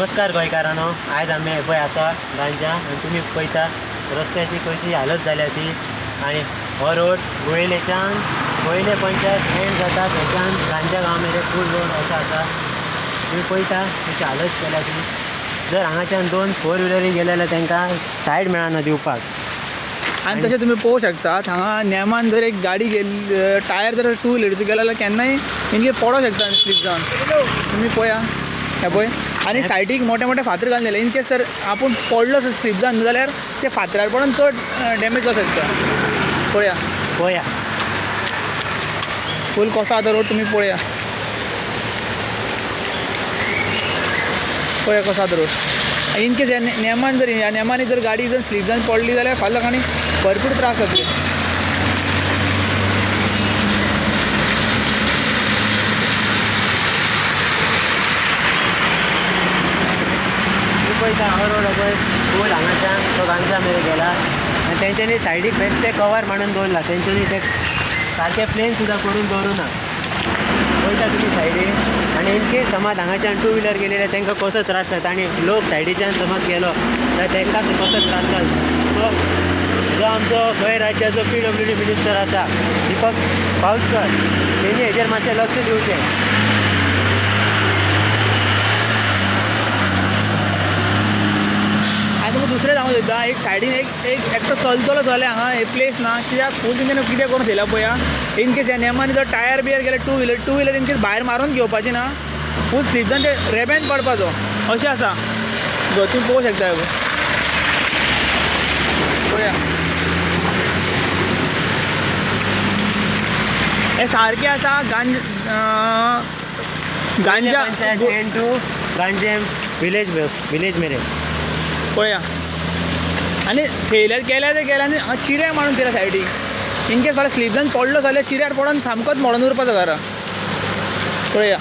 नमस्कार गोंयकारांनो, आयज आमी पळय आसा गांजा आनी तुमी पळयता रस्त्याची कशी हालत जाल्या ती। आनी हो रोड गोयलेच्यान गोयले पंचायत एंड जाता थंयच्यान गांजा गांव मेरेन फूल रोड असो आसा। तुम्ही पळयता कशी हालत केल्या ती। जर हांगाच्यान 2 4 व्हिलरी गेले जाल्यार तांकां सायड मेळना दिवपाक। आणि तशें तुमी पळोवंक शकतात हांगा नेमान जर एक गाडी गेली टायर जर 2 व्हिलरचो गेलो जाल्यार केन्नाय तेंगे पडोंक शकता स्लीप जावन। तुमी पळया हे पळय आनी सायडीक मोठे मोठे फातर घालून दिले। इन केस जर आपूण पडलो स्लीप जावन न्हू जाल्यार ते फातरार पडून चड डॅमेज जावंक शकता। पळया पळया फूल कसो आसा रोड तुमी पळया। पळया कसो आसा रोड। इन केस नेमान जर ह्या नेमांनी जर गाडी जर स्लीप जावन पडली जाल्यार फाल्यां लोकांनी भरपूर त्रास जातले। पळयता हो रोड पळय फूल हांगाच्यान तो गांजा मेरेन गेला आनी तेंच्यांनी सायडीक बेश्टे कवर मारून दवरला। तेंच्यांनी ते सारके प्लेन सुद्दां करून दवरुना। पळयता तुमी सायडीक आनी इन केस समज हांगाच्यान 2 व्हिलर गेले जाल्यार तांकां कसो त्रास जाता आनी लोक सायडीच्यान समज गेलो जाल्यार तांकां कसो त्रास जाता। सो जो आमचो गोंय राज्याचो PWD मिनिस्टर आसा दीपक पावसकर तेणी हेजेर मातशें लक्ष दिवचें। आनी तुका दुसरें सांगूंक सोदता एक सायडीन एक एकटो चलतलो जाल्यार हांगा हे प्लेस ना कित्याक फूल तेंच्यानी कितें करून थेयला पळया। इन केस ह्या नेमांनी जर टायर बियर गेले 2 व्हिलर इन केस भायर मारून घेवपाची ना फूल स्लीप जावन ते रेबेंत पडपाचो अशें आसा। जो तुमी पळोवंक शकता पळया हे सारकें आसा गांजा एंड टू गांजेम विलेज मेरेन पळया। आनी थेयल्यार गेल्या ते गेल्या आनी चिऱ्याक मारून थेयला सायडीक। इन केस फाल्यां स्लीप जावन पडलो जाल्यार चिऱ्यार पडोन सामकोच मोडून उरपाचो घरा। पळया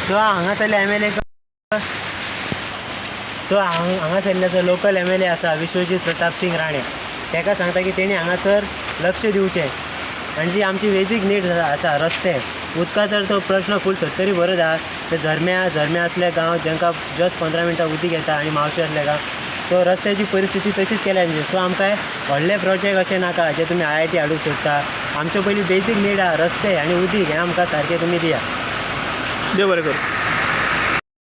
सो हांगासरले MLA सो हांगासरले जो लोकल MLA आसा विश्वजीत प्रताप सिंग राणे ताका सांगता की तेणी हांगासर लक्ष दिवचें। आनी जी आमची बेजीक नीड आसा रस्ते उदकाचो तो प्रश्न फूल 70 बरो आसा। ते झरम्या असले गांव जांकां जस्ट 15 मिनटां उदीक येता आनी मावशे असले गांव सो रस्त्याची परिस्थिती तशीच केल्या म्हणजे। सो आमकां व्हडले प्रोजेक्ट अशें नाका जे तुमी IIT हाडूंक सोदता। आमच्यो पयलीं बेजीक नीड आसा रस्ते आनी उदीक हें आमकां सारकें तुमी दिया। देव बरें करूं।